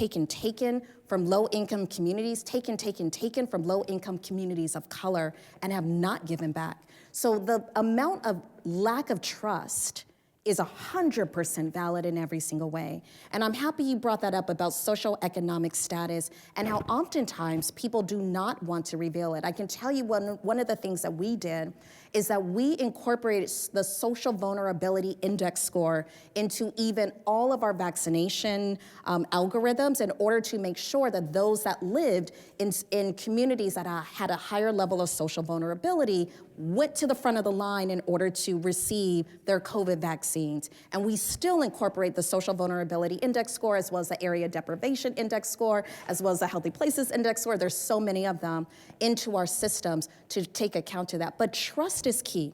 from low-income communities, taken from low-income communities of color, and have not given back. So the amount of lack of trust is 100% valid in every single way. And I'm happy you brought that up about socioeconomic status and how oftentimes people do not want to reveal it. I can tell you one of the things that we did is that we incorporated the social vulnerability index score into even all of our vaccination algorithms in order to make sure that those that lived in communities that had a higher level of social vulnerability went to the front of the line in order to receive their COVID vaccines. And we still incorporate the social vulnerability index score, as well as the area deprivation index score, as well as the healthy places index score. There's so many of them into our systems to take account to that. But trust is key.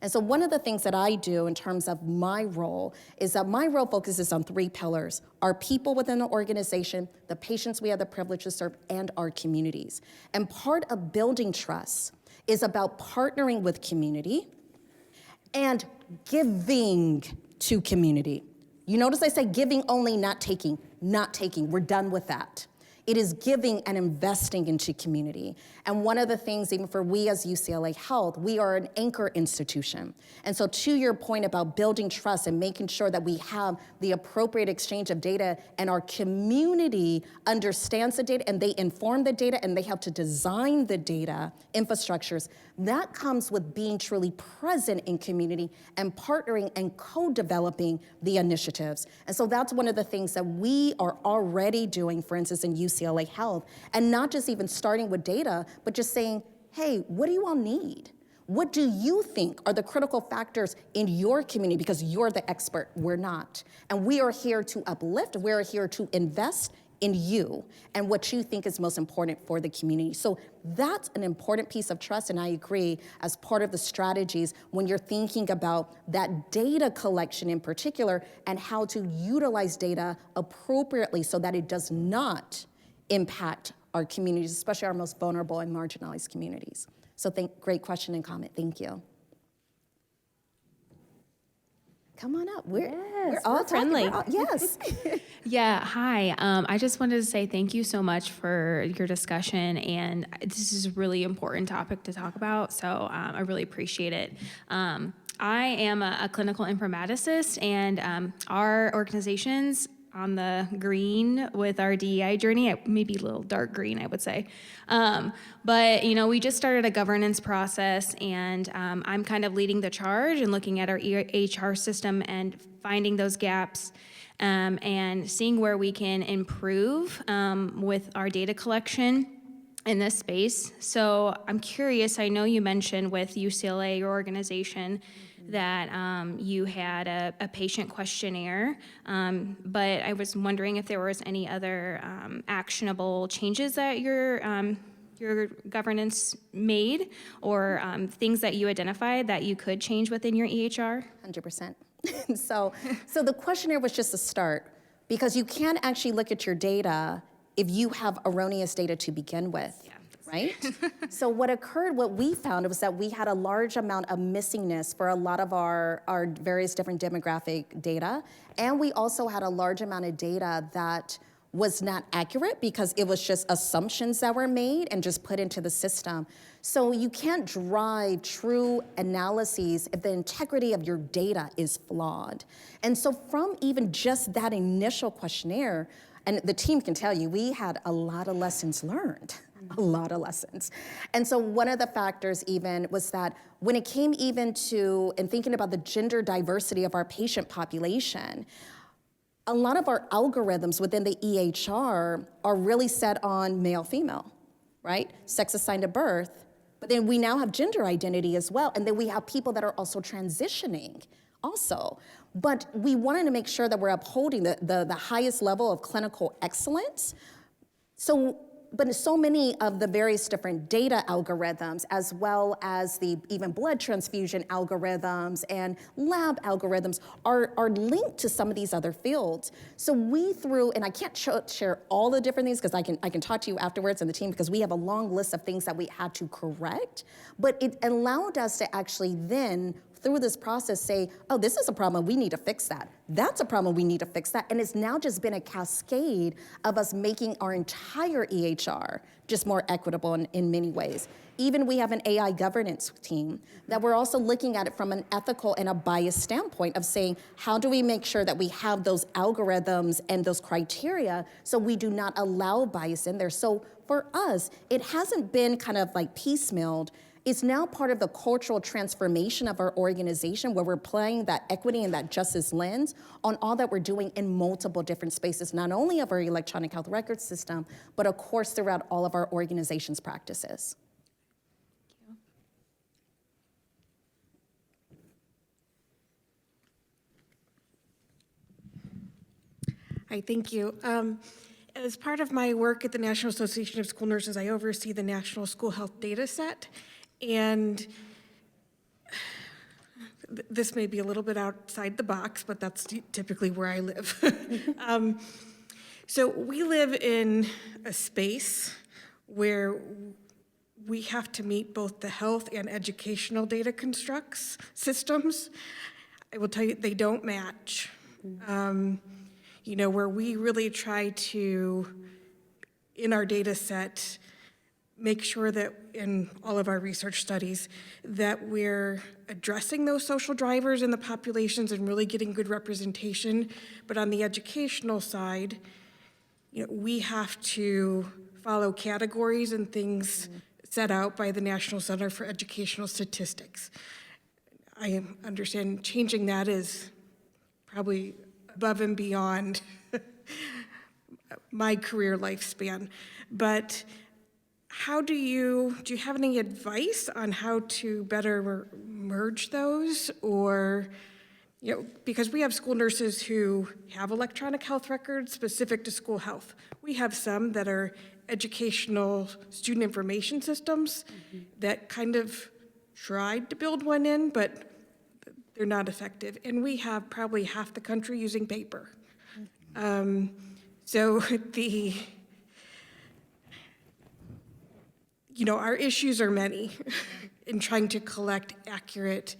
And so one of the things that I do in terms of my role is that my role focuses on 3 pillars: our people within the organization, the patients we have the privilege to serve, and our communities. And part of building trust is about partnering with community and giving to community. You notice I say giving only, not taking. Not taking. We're done with that. It is giving and investing into community. And one of the things, even for we as UCLA Health, we are an anchor institution. And so to your point about building trust and making sure that we have the appropriate exchange of data and our community understands the data and they inform the data and they help to design the data infrastructures, that comes with being truly present in community and partnering and co-developing the initiatives. And so that's one of the things that we are already doing, for instance, in UCLA Health, and not just even starting with data, but just saying, hey, what do you all need? What do you think are the critical factors in your community? Because you're the expert, we're not. And we are here to uplift, we're here to invest in you and what you think is most important for the community. So that's an important piece of trust, and I agree, as part of the strategies when you're thinking about that data collection in particular and how to utilize data appropriately so that it does not impact our communities, especially our most vulnerable and marginalized communities. So great question and comment, thank you. Come on up. We're all friendly. Yes. Yeah, hi. I just wanted to say thank you so much for your discussion, and this is a really important topic to talk about, so I really appreciate it. I am a clinical informaticist, and our organization's on the green with our DEI journey, maybe a little dark green, I would say. But, we just started a governance process, and I'm kind of leading the charge and looking at our HR system and finding those gaps and seeing where we can improve with our data collection in this space. So I'm curious, I know you mentioned with UCLA, your organization, that you had a patient questionnaire, but I was wondering if there was any other actionable changes that your your governance made, or things that you identified that you could change within your EHR? 100%. So the questionnaire was just a start, because you can't actually look at your data if you have erroneous data to begin with, right? So what we found was that we had a large amount of missingness for a lot of our various different demographic data, and we also had a large amount of data that was not accurate because it was just assumptions that were made and just put into the system. So you can't drive true analyses if the integrity of your data is flawed. And so from even just that initial questionnaire, and the team can tell you, we had a lot of lessons learned, a lot of lessons. And so one of the factors even was that when it came even to, and thinking about the gender diversity of our patient population, a lot of our algorithms within the EHR are really set on male-female, right? Sex assigned at birth. But then we now have gender identity as well. And then we have people that are also transitioning also. But we wanted to make sure that we're upholding the highest level of clinical excellence. But so many of the various different data algorithms, as well as the even blood transfusion algorithms and lab algorithms, are linked to some of these other fields. So we and I can't share all the different things because I can talk to you afterwards and the team, because we have a long list of things that we had to correct, but it allowed us to actually then, through this process, say, oh, this is a problem, we need to fix that. That's a problem, we need to fix that. And it's now just been a cascade of us making our entire EHR just more equitable in many ways. Even we have an AI governance team that we're also looking at it from an ethical and a bias standpoint of saying, how do we make sure that we have those algorithms and those criteria so we do not allow bias in there? So for us, it hasn't been kind of like piecemealed. It's now part of the cultural transformation of our organization, where we're playing that equity and that justice lens on all that we're doing in multiple different spaces, not only of our electronic health record system, but of course throughout all of our organization's practices. Hi, thank you. As part of my work at the National Association of School Nurses, I oversee the National School Health Data Set. And this may be a little bit outside the box, but that's typically where I live. So we live in a space where we have to meet both the health and educational data constructs systems. I will tell you, they don't match. Where we really try to, in our data set, make sure that in all of our research studies that we're addressing those social drivers in the populations and really getting good representation. But on the educational side, we have to follow categories and things set out by the National Center for Educational Statistics. I understand changing that is probably above and beyond my career lifespan, but do you have any advice on how to better merge those? Or, because we have school nurses who have electronic health records specific to school health. We have some that are educational student information systems that kind of tried to build one in, but they're not effective. And we have probably half the country using paper. Our issues are many in trying to collect accurate,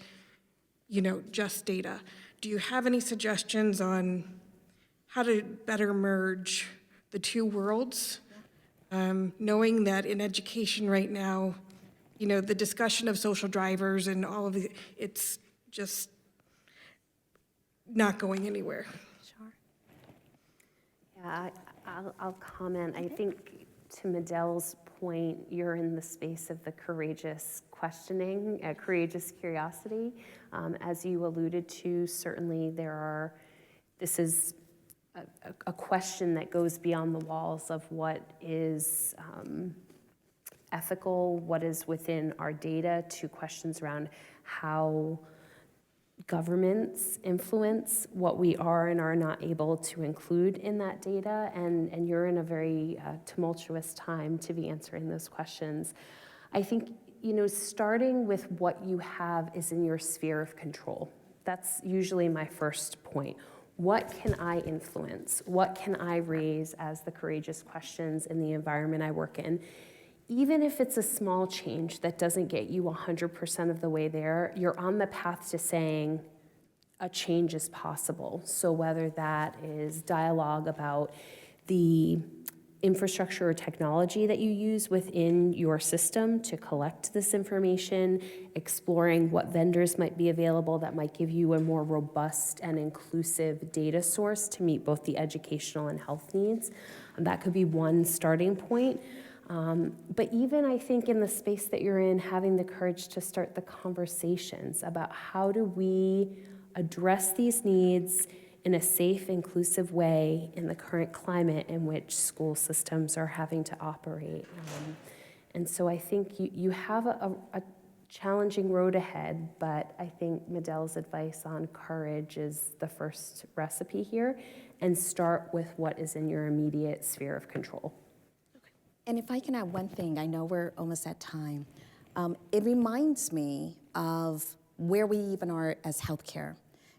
just data. Do you have any suggestions on how to better merge the two worlds? Knowing that in education right now, the discussion of social drivers and all of it, it's just not going anywhere. Sure. Yeah, I'll comment. I think to Medel's point, you're in the space of the courageous questioning, courageous curiosity. As you alluded to, certainly this is a question that goes beyond the walls of what is ethical, what is within our data, to questions around how governments influence what we are and are not able to include in that data, and you're in a very tumultuous time to be answering those questions. I think, starting with what you have is in your sphere of control. That's usually my first point. What can I influence? What can I raise as the courageous questions in the environment I work in? Even if it's a small change that doesn't get you 100% of the way there, you're on the path to saying a change is possible. So whether that is dialogue about the infrastructure or technology that you use within your system to collect this information, exploring what vendors might be available that might give you a more robust and inclusive data source to meet both the educational and health needs. And that could be one starting point. But even I think in the space that you're in, having the courage to start the conversations about how do we address these needs in a safe, inclusive way in the current climate in which school systems are having to operate. And so I think you have a challenging road ahead, but I think Medel's advice on courage is the first recipe here, and start with what is in your immediate sphere of control. And if I can add one thing, I know we're almost at time. It reminds me of where we even are as healthcare.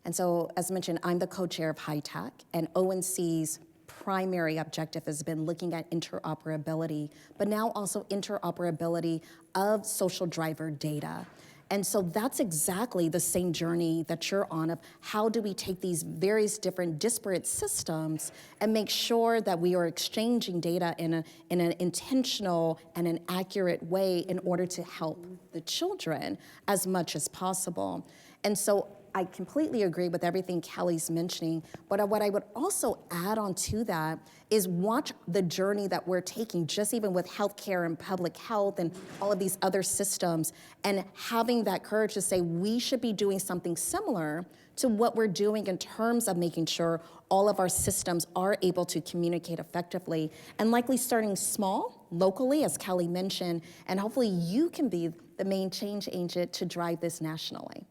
And so, as mentioned, I'm the co-chair of HITAC, and ONC's primary objective has been looking at interoperability, but now also interoperability of social driver data. And so that's exactly the same journey that you're on of how do we take these various different disparate systems and make sure that we are exchanging data in an intentional and an accurate way in order to help the children as much as possible. And so I completely agree with everything Kelly's mentioning, but what I would also add on to that is watch the journey that we're taking, just even with healthcare and public health and all of these other systems, and having that courage to say we should be doing something similar to what we're doing in terms of making sure all of our systems are able to communicate effectively, and likely starting small, locally, as Kelly mentioned, and hopefully you can be the main change agent to drive this nationally.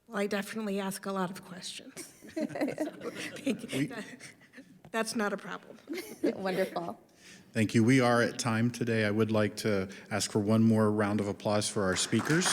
Well, I definitely ask a lot of questions. That's not a problem. Wonderful. Thank you. We are at time today. I would like to ask for one more round of applause for our speakers.